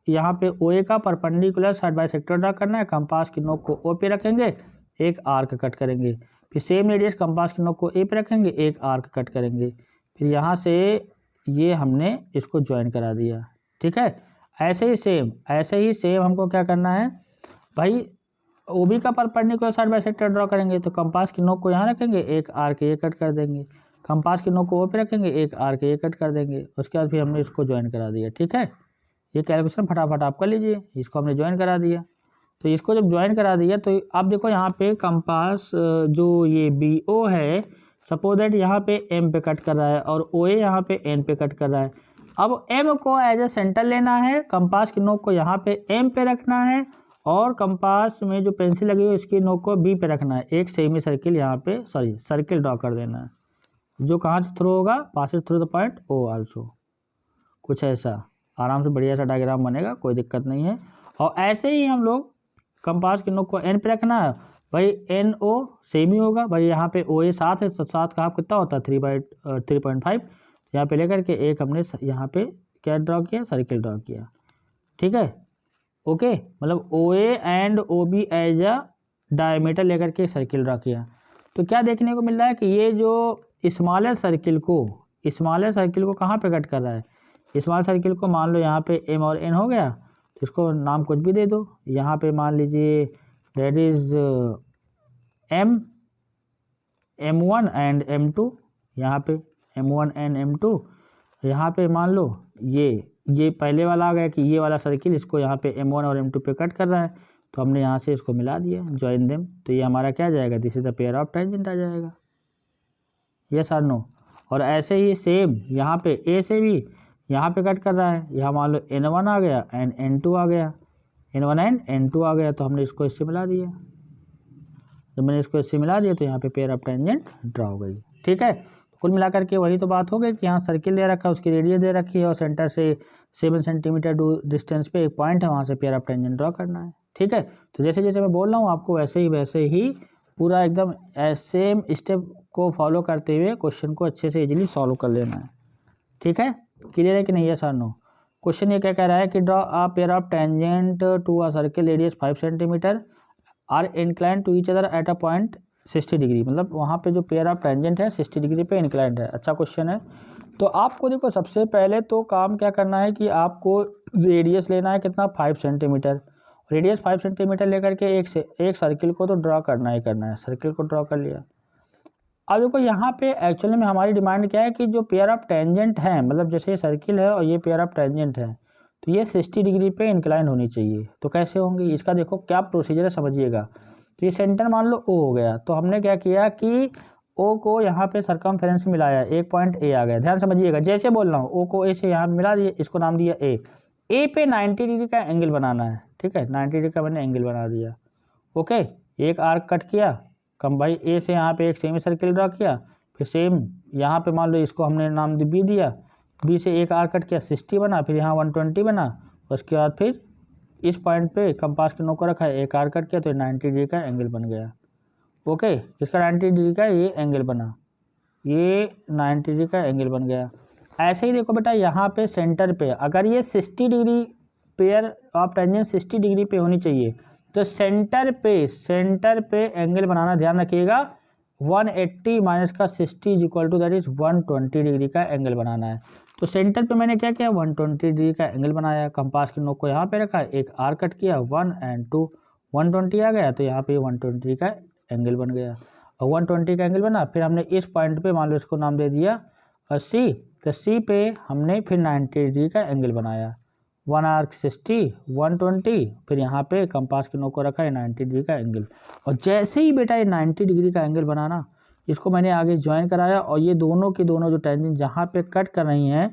यहाँ पे ओ ए का परपेंडिकुलर साइड बाइसेक्टर ड्रा करना है, कंपास की नोक को ओ पे रखेंगे, एक आर्क कट करेंगे, फिर सेम रेडियस कंपास की नोक को ए पे रखेंगे, एक आर्क कट करेंगे, फिर यहाँ से ये हमने इसको ज्वाइन करा दिया, ठीक है। ऐसे ही सेम हमको क्या करना है भाई, ओ बी का परपेंडिकुलर साइड बाइसेक्टर ड्रॉ करेंगे, तो कंपास की नोक को यहाँ रखेंगे, एक आर्क ये कट कर देंगे, कंपास की नोक को ओ पे रखेंगे, एक आर्क ये कट कर देंगे, उसके बाद फिर हमने इसको ज्वाइन करा दिया, ठीक है। ये कैलकुलेशन फटाफट आप कर लीजिए, इसको हमने ज्वाइन करा दिया। तो इसको जब ज्वाइन करा दिया तो अब देखो यहाँ पे कंपास जो ये बी ओ है, सपोज दैट यहाँ पे एम पे कट कर रहा है और ओ ए यहाँ पे एन पे कट कर रहा है। अब एम को एज ए सेंटर लेना है, कंपास की नोक को यहाँ पे एम पे रखना है और कंपास में जो पेंसिल लगी है इसकी नोक को बी पे रखना है, एक सेमी सर्किल यहाँ पे सर्किल ड्रॉ कर देना है, जो कहाँ से थ्रू होगा, passes through the point O also, कुछ ऐसा आराम से बढ़िया सा डायग्राम बनेगा, कोई दिक्कत नहीं है। और ऐसे ही हम लोग कंपास की नोक को एन पे रखना है, भाई एन ओ सेम ही होगा, भाई यहाँ पे ओ ए 7 है, 7 का हाफ कितना होता है 3.5, यहाँ पे लेकर के एक हमने यहाँ पे क्या ड्रॉ किया, सर्किल ड्रॉ किया, ठीक है, ओके। मतलब O A and O B as a diameter लेकर के सर्किल ड्रॉ किया। तो क्या देखने को मिल रहा है कि ये जो स्मॉलर सर्किल को कहाँ पे कट कर रहा है, स्मॉल सर्किल को मान लो यहाँ पे एम और एन हो गया, तो इसको नाम कुछ भी दे दो, यहाँ पे मान लीजिए that is M1 and M2, यहाँ पे M1 एंड M2, यहाँ पे मान लो ये पहले वाला आ गया कि ये वाला सर्किल इसको यहाँ पे M1 और M2 पे कट कर रहा है, तो हमने यहाँ से इसको मिला दिया, जॉइन देम, तो ये हमारा क्या जाएगा, this is the pair of tangent आ जाएगा, यस और नो। और ऐसे ही सेम यहाँ पे ए से भी यहाँ पे कट कर रहा है, यहाँ मान लो N1 आ गया एंड N2 आ गया, N1 एंड N2 आ गया, तो हमने इसको इससे मिला दिया। जब मैंने इसको इससे मिला दिया तो यहाँ पे पेयर ऑफ टेंजेंट ड्रा हो गई। ठीक है, कुल मिलाकर के वही तो बात हो गई कि यहाँ सर्किल दे रखा है, उसकी रेडियस दे रखी है और सेंटर से 7 सेंटीमीटर डिस्टेंस पे एक पॉइंट है, वहाँ से पेयर ऑफ टेंजेंट ड्रा करना है। ठीक है, तो जैसे जैसे मैं बोल रहा हूँ आपको वैसे ही पूरा एकदम सेम स्टेप को फॉलो करते हुए क्वेश्चन को अच्छे से इजीली सॉल्व कर लेना है। ठीक है, क्लियर है कि नहीं, यस और नो। क्वेश्चन ये क्या कह रहा है कि draw a pair of tangent to a circle radius 5 centimetre are inclined to each other at a point 60 degree, मतलब वहाँ पे जो पेयर ऑफ टेंजेंट है 60 डिग्री पे इंक्लाइंड है। अच्छा क्वेश्चन है। तो आपको देखो सबसे पहले तो काम क्या करना है कि आपको रेडियस लेना है कितना, 5 सेंटीमीटर। रेडियस 5 सेंटीमीटर लेकर के एक सर्किल को तो ड्रॉ करना ही करना है। सर्किल को ड्रॉ कर लिया। अब देखो यहाँ पे एक्चुअली में हमारी डिमांड क्या है कि जो पेयर ऑफ टेंजेंट है, मतलब जैसे ये सर्किल है और ये पेयर ऑफ टेंजेंट है, तो ये 60 डिग्री पे इंक्लाइन होनी चाहिए। तो कैसे होंगी, इसका देखो क्या प्रोसीजर है समझिएगा। तो ये सेंटर मान लो O हो गया, तो हमने क्या किया कि O को यहाँ पे सरकमफेरेंस मिलाया, एक पॉइंट A आ गया। ध्यान समझिएगा, जैसे बोल रहा हूँ O को A से यहाँ मिला दिया, इसको नाम दिया A पे 90 डिग्री का एंगल बनाना है। ठीक है, 90 डिग्री का मैंने एंगल बना दिया। ओके, एक आर्क कट किया, कम भाई A से यहाँ पे एक सेमी सर्किल ड्रा किया, फिर सेम यहाँ पे मान लो इसको हमने नाम B दिया, B से एक आर्क कट किया, 60 बना, फिर यहाँ 120 बना, उसके बाद फिर इस पॉइंट पे कंपास के नोक को रखा है, एक आर्क कट किया, तो 90 डिग्री का एंगल बन गया। ओके, इसका 90 डिग्री का ये एंगल बना, ये 90 डिग्री का एंगल बन गया। ऐसे ही देखो बेटा यहाँ पे सेंटर पे अगर ये 60 degree pair of tangent 60 degree पे होनी चाहिए, तो सेंटर पे एंगल बनाना, ध्यान रखिएगा, 180 माइनस का 60 is equal to that is 120 degree का एंगल बनाना है। तो सेंटर पे मैंने क्या किया, 120 डिग्री का एंगल बनाया, कंपास के नोक को यहाँ पे रखा, एक आर कट किया, 1 एंड 2, 120 आ गया, तो यहाँ पे 120 डिग्री का एंगल बन गया। और 120 का एंगल बना, फिर हमने इस पॉइंट पे मान लो इसको नाम दे दिया C, तो C पे हमने फिर 90 डिग्री का एंगल बनाया, 1 आर्क 60, 120, फिर यहाँ पे कंपास के नोक को रखा है 90 डिग्री का एंगल। और जैसे ही बेटा ये 90 डिग्री का एंगल बनाना, इसको मैंने आगे ज्वाइन कराया, और ये दोनों की दोनों जो टेंजेंट जहाँ पे कट कर रही हैं,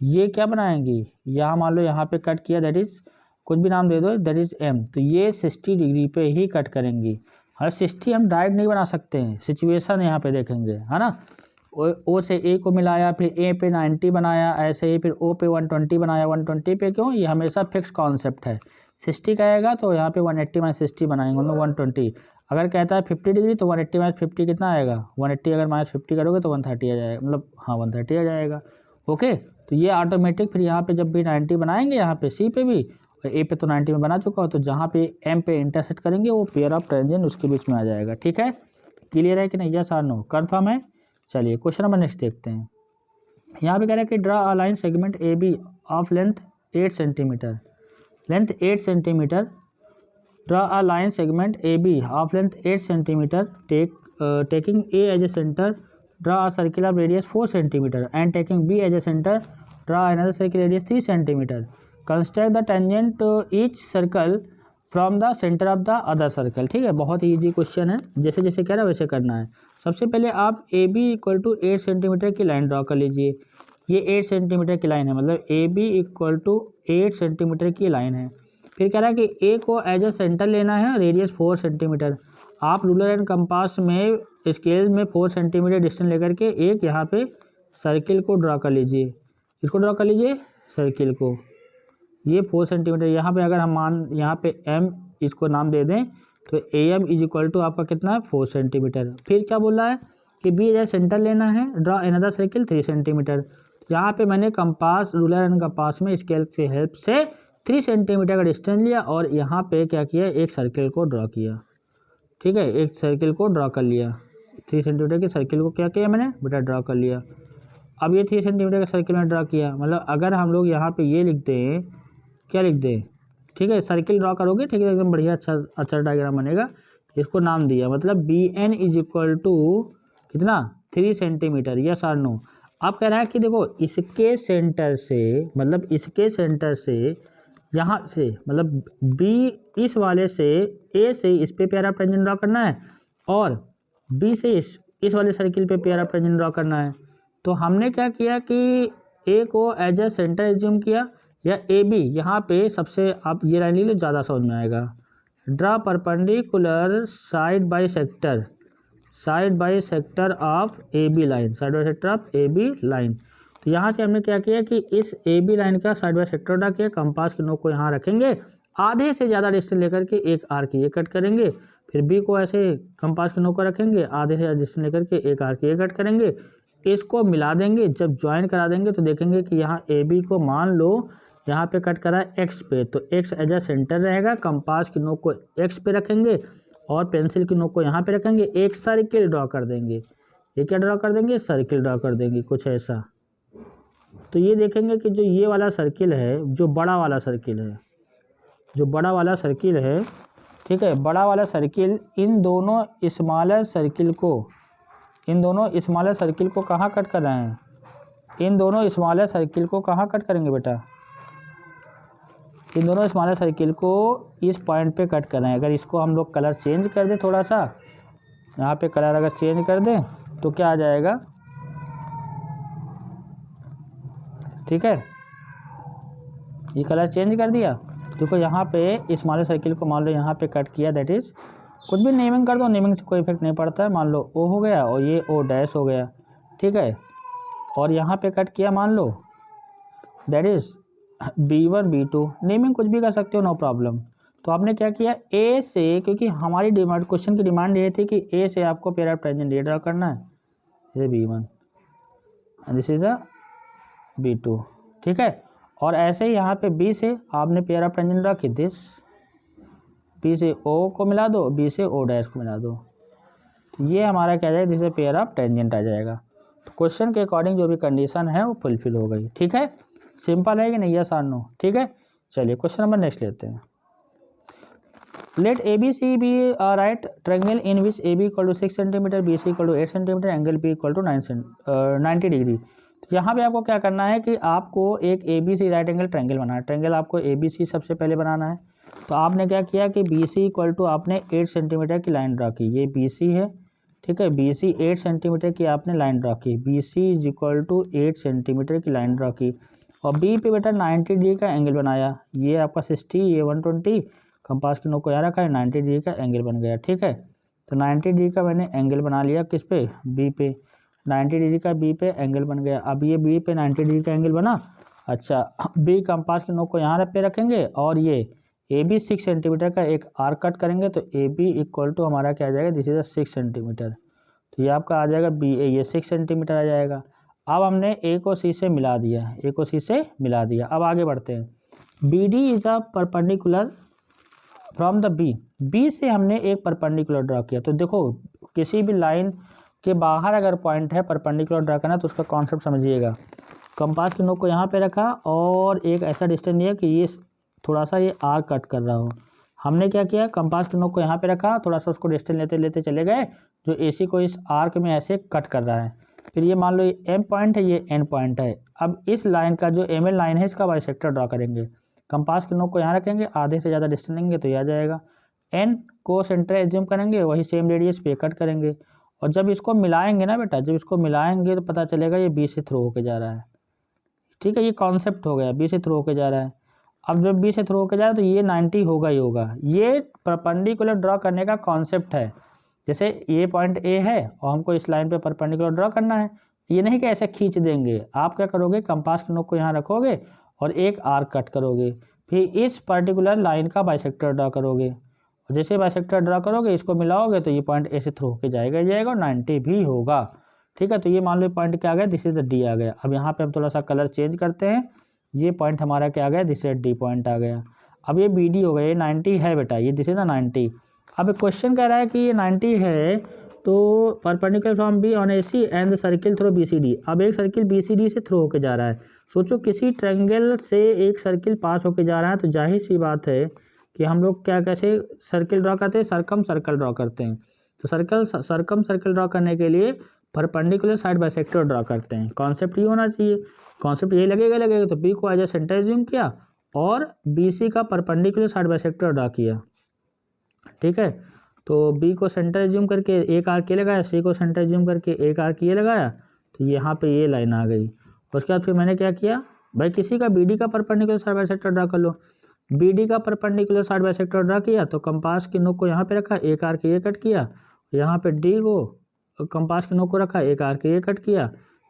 ये क्या बनाएंगी, यहाँ मान लो यहाँ पे कट किया, दैट इज कुछ भी नाम दे दो, दैट इज M, तो ये 60 डिग्री पे ही कट करेंगी। हर 60 हम डायरेक्ट नहीं बना सकते हैं, सिचुएशन यहाँ पे देखेंगे, है ना। O से A को मिलाया, फिर A पे 90 बनाया, ऐसे ही फिर O पे 120 बनाया। 120 पे क्यों, ये हमेशा फिक्स कॉन्सेप्ट है। 60 कहेगा तो यहाँ पे 180 माइनस 60 बनाएंगे, मतलब 120। अगर कहता है 50 डिग्री तो 180 माइनस 50 कितना आएगा, 180 अगर माइनस 50 करोगे तो 130 आ जाएगा, मतलब हाँ 130 आ जाएगा। ओके, तो ये ऑटोमेटिक फिर यहाँ पे जब भी 90 बनाएंगे, यहाँ पे C पे भी, और A पे तो 90 में बना चुका हो, तो जहाँ पे M पे इंटरसेक्ट करेंगे वो पेयर ऑफ टेंजेंट उसके बीच में आ जाएगा। ठीक है, क्लियर है कि नहीं, यस और नो, कन्फर्म है। चलिए क्वेश्चन नंबर नेक्स्ट देखते हैं। यहाँ पे कह रहा है कि draw a line segment AB of length 8 centimetre, length 8 centimetre, draw a line segment AB of length 8 centimetre, taking A as a center, draw a circle of radius 4 centimeter and taking B as a center, draw another circle radius 3 centimeter. Construct the tangent to each circle from the centre of the other circle. ठीक है, बहुत ही easy question है, जैसे जैसे कह रहा है वैसे करना है। सबसे पहले आप AB इक्वल टू 8 सेंटीमीटर की लाइन ड्रॉ कर लीजिए। ये 8 सेंटीमीटर की लाइन है, मतलब AB इक्वल टू 8 सेंटीमीटर की लाइन है। फिर कह रहा है कि A को एज ए सेंटर लेना है, रेडियस 4 सेंटीमीटर। आप रूलर एंड कंपास में स्केल में 4 सेंटीमीटर डिस्टेंस लेकर के एक यहाँ पे सर्किल को ड्रॉ कर लीजिए। इसको ड्रॉ कर लीजिए सर्किल को, ये 4 सेंटीमीटर। यहाँ पे अगर हम यहाँ पे M इसको नाम दे दें, तो AM इज इक्वल टू आपका कितना है, 4 सेंटीमीटर। फिर क्या बोल रहा है कि B एज सेंटर लेना है, ड्रॉ अनदर सर्किल 3 सेंटीमीटर। यहाँ पे मैंने कंपास, रूलर एंड कंपास में स्केल की हेल्प से 3 सेंटीमीटर का डिस्टेंस लिया और यहाँ पे क्या किया, एक सर्किल को ड्रॉ किया। ठीक है, एक सर्किल को ड्रॉ कर लिया, 3 सेंटीमीटर के सर्किल को क्या किया मैंने बेटा, ड्रॉ कर लिया। अब ये 3 सेंटीमीटर का सर्किल में ड्रॉ किया, मतलब अगर हम लोग यहाँ पे ये लिखते हैं, क्या लिख दें, ठीक है, सर्किल ड्रॉ करोगे, ठीक है, एकदम बढ़िया अच्छा डायग्राम बनेगा। इसको नाम दिया, मतलब BN इज इक्वल टू कितना, 3 सेंटीमीटर, यस और नो। अब कह रहा है कि देखो इसके सेंटर से, मतलब इसके सेंटर से यहाँ से, मतलब बी इस वाले से, ए से इस पे पेयर ऑफ टेंजेंट ड्रॉ करना है और बी से इस वाले सर्किल पे पेयर ऑफ टेंजेंट ड्रॉ करना है। तो हमने क्या किया कि ए को एज ए सेंटर एज्यूम किया, या ए बी यहाँ पे सबसे, आप ये लाइन ले लो ज़्यादा समझ में आएगा। Draw perpendicular side by sector of A B line, side by sector of A B line. तो यहाँ से हमने क्या किया कि इस ए बी लाइन का साइड बाई सेक्टर ड्रा किया, कंपास के नोक को यहाँ रखेंगे, आधे से ज़्यादा डिस्टेंस लेकर के एक आर्क ये कट करेंगे, फिर बी को ऐसे कंपास के नोक को रखेंगे, आधे से ज़्यादा डिस्टेंस लेकर के एक आर्क ये कट करेंगे, इसको मिला देंगे। जब ज्वाइन करा देंगे तो देखेंगे कि यहाँ ए बी को मान लो यहाँ पे कट करा है एक्स पे, तो एक्स एज अ सेंटर रहेगा, कंपास की नोक को एक्स पे रखेंगे और पेंसिल की नोक को यहाँ पे रखेंगे, एक सर्किल ड्रॉ कर देंगे। ये क्या ड्रॉ कर देंगे? सर्किल ड्रॉ कर देंगे, कुछ ऐसा। तो ये देखेंगे कि जो ये वाला सर्किल है, जो बड़ा वाला सर्किल है, ठीक है, बड़ा वाला सर्किल इन दोनों स्मॉलर सर्किल को कहाँ कट कर रहे हैं? इन दोनों स्मॉलर सर्किल को कहाँ कट करेंगे बेटा? इन दोनों स्मॉलर सर्किल को इस पॉइंट पे कट कर रहे हैं। अगर इसको हम लोग कलर चेंज कर दें थोड़ा सा, यहाँ पे कलर अगर चेंज कर दें तो क्या आ जाएगा? ठीक है, ये कलर चेंज कर दिया। देखो यहाँ पे स्मॉलर सर्किल को मान लो यहाँ पे कट किया, दैट इज़ कुछ भी नेमिंग कर दो, नेमिंग से कोई इफेक्ट नहीं पड़ता है। मान लो ओ हो गया और ये ओ डैश हो गया, ठीक है, और यहाँ पे कट किया मान लो, that is B1 B2, naming कुछ भी कर सकते हो, नो प्रॉब्लम। तो आपने क्या किया, ए से, क्योंकि हमारी डिमांड, क्वेश्चन की डिमांड ये थी कि ए से आपको पेयर ऑफ टेंजेंट ये ड्रा करना है, ये B1 and this is the B2, ठीक है। और ऐसे ही यहाँ पे बी से आपने पेयर ऑफ टेंजेंट ड्रा की, दिस बी से ओ को मिला दो, बी से ओ डैश को मिला दो, तो ये हमारा क्या जाएगा, जिससे पेयर ऑफ टेंजेंट आ जाएगा। तो क्वेश्चन के अकॉर्डिंग जो भी कंडीशन है वो फुलफिल हो गई, ठीक है। सिंपल है कि नहीं, यस और नो, ठीक है। चलिए क्वेश्चन नंबर नेक्स्ट लेते हैं। Let A B C B right triangle in which A B equal to 6 centimetre, B C equal to 8 centimetre, angle B equal to 90 degree. तो यहाँ पे आपको क्या करना है कि आपको एक A B C right angle triangle बनाना है। ट्रायंगल आपको ए बी सी सबसे पहले बनाना है। तो आपने क्या किया कि बी सी इक्वल टू आपने 8 सेंटीमीटर की लाइन ड्रा की, ये बी सी है, ठीक है, बी सी 8 सेंटीमीटर की आपने लाइन ड्रा की, B C is equal to 8 centimetre की लाइन ड्रा की, और बी पे बेटा 90 डिग्री का एंगल बनाया, ये आपका 60, ये 120, कंपास की नोक को यहाँ रखा है, 90 डिग्री का एंगल बन गया, ठीक है। तो 90 डिग्री का मैंने एंगल बना लिया, किस पे? बी पे, 90 डिग्री का बी पे एंगल बन गया। अब ये बी पे 90 डिग्री का एंगल बना, अच्छा, बी कंपास की नोक को यहाँ पे रखेंगे और ये ए बी 6 सेंटीमीटर का एक आर्क कट करेंगे, तो ए बी इक्वल टू हमारा क्या आ जाएगा, दिस इज 6 सेंटीमीटर, तो ये आपका आ जाएगा बी ए, ये 6 सेंटीमीटर आ जाएगा। अब हमने ए को सी से मिला दिया, ए को सी से मिला दिया। अब आगे बढ़ते हैं। B D is a perpendicular from the B, B से हमने एक परपेंडिकुलर ड्रा किया। तो देखो किसी भी लाइन के बाहर अगर पॉइंट है परपेंडिकुलर ड्रा करना, तो उसका कॉन्सेप्ट समझिएगा। कंपास की नोक को यहाँ पे रखा और एक ऐसा डिस्टेंस दिया कि ये थोड़ा सा ये आर्क कट कर रहा हो। हमने क्या किया, कंपास की नोक को यहाँ पे रखा, थोड़ा सा उसको डिस्टेंस लेते लेते चले गए, जो एसी को इस आर्क में ऐसे कट कर रहा है। फिर ये मान लो ये एम पॉइंट है, ये एन पॉइंट है। अब इस लाइन का जो एम एल लाइन है, इसका बाइसेक्टर ड्रा करेंगे। कंपास की नोक को यहाँ रखेंगे, आधे से ज़्यादा डिस्टेंस लेंगे तो ये आ जाएगा। एन को सेंटर एज्यूम करेंगे, वही सेम रेडियस पे कट करेंगे, और जब इसको मिलाएंगे ना बेटा, जब इसको मिलाएंगे तो पता चलेगा ये बी से थ्रू होके जा रहा है, ठीक है। ये कॉन्सेप्ट हो गया, बी से थ्रू होके जा रहा है। अब जब बी से थ्रू होके जा रहा है तो ये 90 होगा ही होगा। ये परपेंडिकुलर ड्रॉ करने का कॉन्सेप्ट है। जैसे ये पॉइंट ए है और हमको इस लाइन पे परपेंडिकुलर ड्रॉ करना है, ये नहीं कि ऐसे खींच देंगे। आप क्या करोगे, कंपास की नोक को यहाँ रखोगे और एक आर्क कट करोगे, फिर इस पर्टिकुलर लाइन का बाइसेक्टर ड्रॉ करोगे, और जैसे बाइसेक्टर ड्रॉ करोगे इसको मिलाओगे तो ये पॉइंट ए से थ्रू होके जाएगा ही जाएगा और 90 भी होगा, ठीक है। तो ये मान लो पॉइंट क्या आ गया, दिस इज द डी आ गया। अब यहाँ पे हम थोड़ा सा कलर चेंज करते हैं, ये पॉइंट हमारा क्या आ गया, दिस इज डी पॉइंट आ गया। अब ये बी डी हो गया, ये 90 है बेटा, ये दिस इज द 90। अब क्वेश्चन कह रहा है कि ये 90 है, तो perpendicular from B on A C and the circle through B C D. अब एक सर्किल बी सी डी से थ्रू होके जा रहा है। सोचो किसी ट्रायंगल से एक सर्किल पास होके जा रहा है, तो जाहिर सी बात है कि हम लोग क्या कैसे सर्किल ड्रॉ करते हैं, सर्कम सर्कल ड्रॉ करते हैं। तो सरकम सर्कल ड्रॉ करने के लिए परपेंडिकुलर साइड बाइसेक्टर ड्रॉ करते हैं। कॉन्सेप्ट ये होना चाहिए, कॉन्सेप्ट यही लगेगा। तो बी को एज ए सेंटर एज्यूम किया और बी सी का परपेंडिकुलर साइड बाइसेक्टर ड्रॉ किया, ठीक है। तो बी को सेंटर एज्यूम करके एक आर्क ये लगाया, सी को सेंटर एज्यूम करके एक आर्क ये लगाया, तो यहाँ पे ये लाइन आ गई। उसके बाद फिर मैंने क्या किया, भाई किसी का बी डी का परपेंडिकुलर साइड बाइसेक्टर ड्रॉ कर लो। बी डी का परपेंडिकुलर साइड बाइसेक्टर ड्रॉ किया तो कंपास की नोक को यहाँ पे रखा, एक आर्क ये कट किया, यहाँ पे डी को कंपास की नोक को रखा, एक आर्क ये कट किया,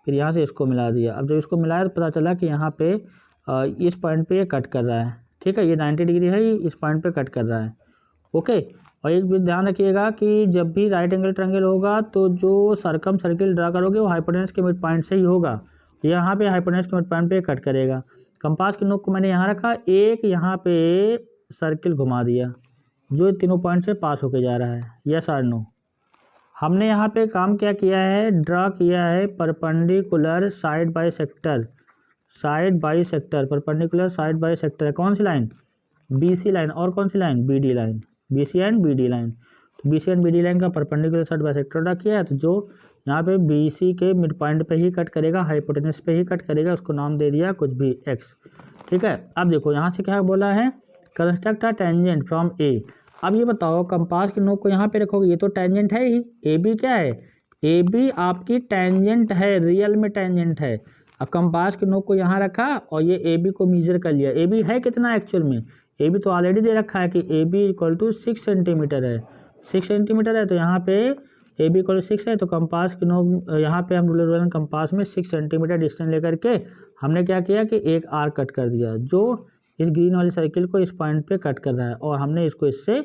फिर यहाँ से इसको मिला दिया। अब जब इसको मिलाया तो पता चला कि यहाँ पे इस पॉइंट पे ये कट कर रहा है, ठीक है। ये 90 डिग्री है, ये इस पॉइंट पे कट कर रहा है, ओके। और एक भी ध्यान रखिएगा कि जब भी राइट एंगल ट्रायंगल होगा तो जो सरकम सर्किल ड्रा करोगे वो हाइपोटेनस के मिड पॉइंट से ही होगा। यहाँ पे हाइपोटेनस के मिड पॉइंट पे कट करेगा। कंपास की नोक को मैंने यहाँ रखा, एक यहाँ पे सर्किल घुमा दिया जो तीनों पॉइंट से पास होके जा रहा है, यस और नो। हमने यहाँ पे काम क्या किया है, ड्रा किया है perpendicular side by sector, perpendicular side by sector. कौन सी लाइन, बी सी लाइन, और कौन सी line, B D line, B C and B D line. तो B C and B D line का perpendicular side by sector draw किया है, तो जो यहाँ पे बी सी के मिड पॉइंट पे ही कट करेगा, हाइपोटेनस पे ही कट करेगा, उसको नाम दे दिया कुछ भी एक्स, ठीक है। अब देखो यहाँ से क्या बोला है, कंस्ट्रक्ट अ टेंजेंट फ्रॉम ए। अब ये बताओ कंपास की नोक को यहाँ पे रखोगे, ये तो टेंजेंट है ही, ए बी क्या है, ए बी आपकी टेंजेंट है, रियल में टेंजेंट है। अब कंपास की नोक को यहाँ रखा और ये ए बी को मेजर कर लिया। ए बी है कितना एक्चुअल में, ए बी तो ऑलरेडी दे रखा है कि A B equal to 6 centimetre है, 6 सेंटीमीटर है। तो यहाँ पे ए बी इक्वल टू 6 है, तो कंपास की नोक यहाँ पे हम रूलर कंपास में 6 सेंटीमीटर डिस्टेंस लेकर के हमने क्या किया कि एक आर्क कट कर दिया जो इस ग्रीन वाली सर्किल को इस पॉइंट पे कट कर रहा है, और हमने इसको इससे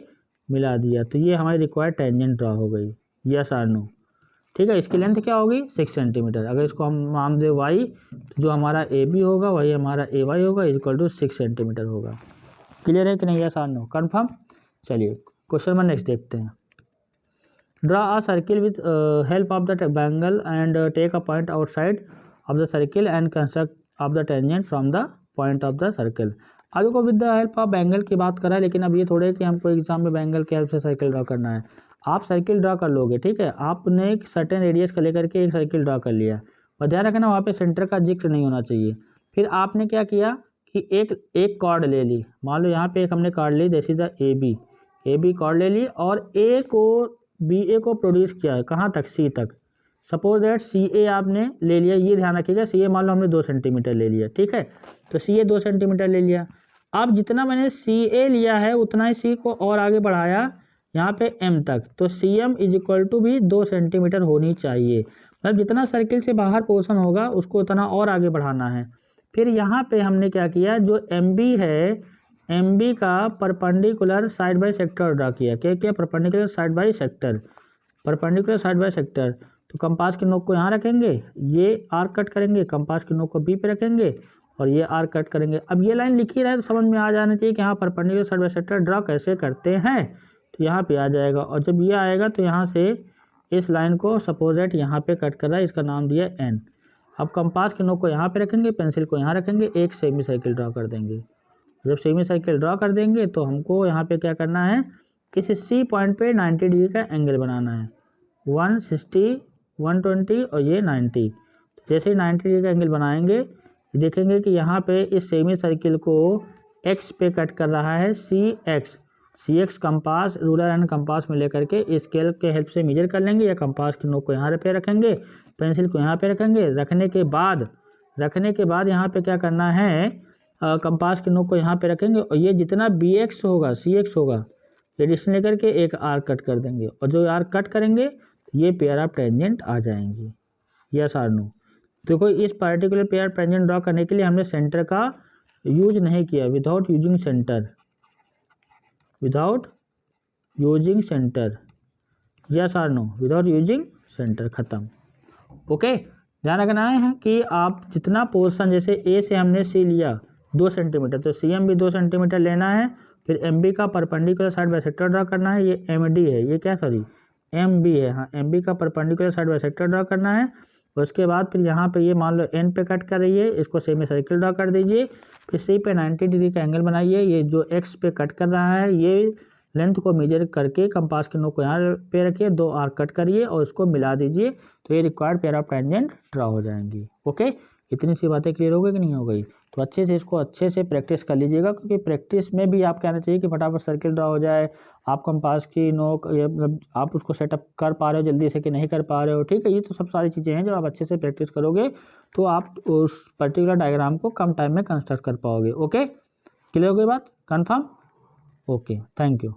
मिला दिया। तो ये हमारी रिक्वायर्ड टेंजेंट ड्रा हो गई, यस और नो, ठीक है। इसकी लेंथ क्या होगी, 6 सेंटीमीटर। अगर इसको हम मान दे वाई, तो जो हमारा ए बी होगा वही हमारा ए वाई होगा, इक्वल टू 6 सेंटीमीटर होगा। क्लियर है कि नहीं, यस और नो, कन्फर्म। चलिए क्वेश्चन नंबर नेक्स्ट देखते हैं। Draw a circle with help of the bangle and take a point outside of the circle and construct of the tangent from the point of the circle. आगे को with the help of bangle की बात करा है, लेकिन अब ये थोड़े कि हमको एग्जाम में बैंगल की हेल्प से सर्किल ड्रा करना है। आप सर्किल ड्रा कर लोगे, ठीक है। आपने एक सर्टेन रेडियस का लेकर के एक सर्किल ड्रा कर लिया, और ध्यान रखना वहाँ पे सेंटर का जिक्र नहीं होना चाहिए। फिर आपने क्या किया कि एक कॉर्ड ले ली, मान लो यहाँ पे एक हमने कॉर्ड ली, this is the A B chord ले ली, और ए को बी ए को प्रोड्यूस किया है कहाँ तक, सी तक। सपोज दैट सी ए आपने ले लिया, ये ध्यान रखिएगा, सी ए मान लो हमने 2 सेंटीमीटर ले लिया, ठीक है। तो सी ए 2 सेंटीमीटर ले लिया। अब जितना मैंने सी ए लिया है उतना ही सी को और आगे बढ़ाया यहाँ पे एम तक, तो C M is equal to भी 2 सेंटीमीटर होनी चाहिए। मतलब जितना सर्किल से बाहर पोर्शन होगा उसको उतना और आगे बढ़ाना है। फिर यहाँ पे हमने क्या किया, जो एम बी है, एम बी का perpendicular side by sector draw किया। क्या किया, perpendicular side by sector, perpendicular side by sector. तो कंपास की नोक को यहाँ रखेंगे, ये आर्क कट करेंगे, कंपास की नोक को बी पे रखेंगे और ये आर्क कट करेंगे। अब ये लाइन लिखी रहे तो समझ में आ जाना चाहिए कि हाँ perpendicular side by sector draw कैसे करते हैं। तो यहाँ पे आ जाएगा, और जब ये आएगा तो यहाँ से इस लाइन को सपोज दैट यहाँ पे कट कर रहा है, इसका नाम दिया एन। अब कंपास की नोक को यहाँ पे रखेंगे, पेंसिल को यहाँ रखेंगे, एक सेमी सर्किल ड्रा कर देंगे। जब सेमी सर्किल ड्रा कर देंगे तो हमको यहाँ पे क्या करना है, इस सी पॉइंट पे 90 डिग्री का एंगल बनाना है, 160, 120 और ये 90। जैसे ही 90 डिग्री का एंगल बनाएंगे, देखेंगे कि यहाँ पे इस सेमी सर्किल को एक्स पे कट कर रहा है, C X compass, ruler and compass में लेकर के स्केल के हेल्प से मेजर कर लेंगे, या कंपास की नोक को यहाँ पे रखेंगे, पेंसिल को यहाँ पे रखेंगे। रखने के बाद यहाँ पे क्या करना है, कंपास की नोक को यहाँ पे रखेंगे, और ये जितना बी एक्स होगा, सी एक्स होगा, ये डिस्टेंस लेकर के एक आर्क कट कर देंगे, और जो आर्क कट करेंगे ये पेयर ऑफ टेंजेंट आ जाएंगी, यस और नो। देखो इस पर्टिकुलर पेयर टेंजेंट ड्रॉ करने के लिए हमने सेंटर का यूज नहीं किया, विदाउट यूजिंग सेंटर, यस और नो, विदाउट यूजिंग सेंटर, खत्म। ओके, ध्यान रखना है कि आप जितना पोर्शन, जैसे ए से हमने सी लिया 2 सेंटीमीटर, तो सी एम भी 2 सेंटीमीटर लेना है। फिर एम बी का perpendicular side by sector draw करना है, ये एम डी है, ये क्या सॉरी एम बी है, हाँ एम बी का perpendicular side by sector draw करना है। उसके बाद फिर यहाँ पे ये मान लो एन पे कट कर रही है, इसको सेमी सर्किल ड्रा कर दीजिए। फिर सी पे 90 डिग्री का एंगल बनाइए, ये जो एक्स पे कट कर रहा है ये लेंथ को मेजर करके कंपास के नोक को यहाँ पे रखिए, 2 आर्क कट करिए और उसको मिला दीजिए, तो ये required pair of tangent draw हो जाएंगी। ओके, इतनी सी बातें क्लियर हो गई कि नहीं हो गई? तो अच्छे से इसको अच्छे से प्रैक्टिस कर लीजिएगा, क्योंकि प्रैक्टिस में भी आप कहना चाहिए कि फटाफट सर्किल ड्रा हो जाए, आप कंपास की नोक मतलब आप उसको सेटअप कर पा रहे हो जल्दी से कि नहीं कर पा रहे हो। ठीक है, ये तो सब सारी चीज़ें हैं, जब आप अच्छे से प्रैक्टिस करोगे तो आप उस पर्टिकुलर डायग्राम को कम टाइम में कंस्ट्रक्ट कर पाओगे। ओके, क्लियर हो गई बात? कन्फर्म? Okay, thank you.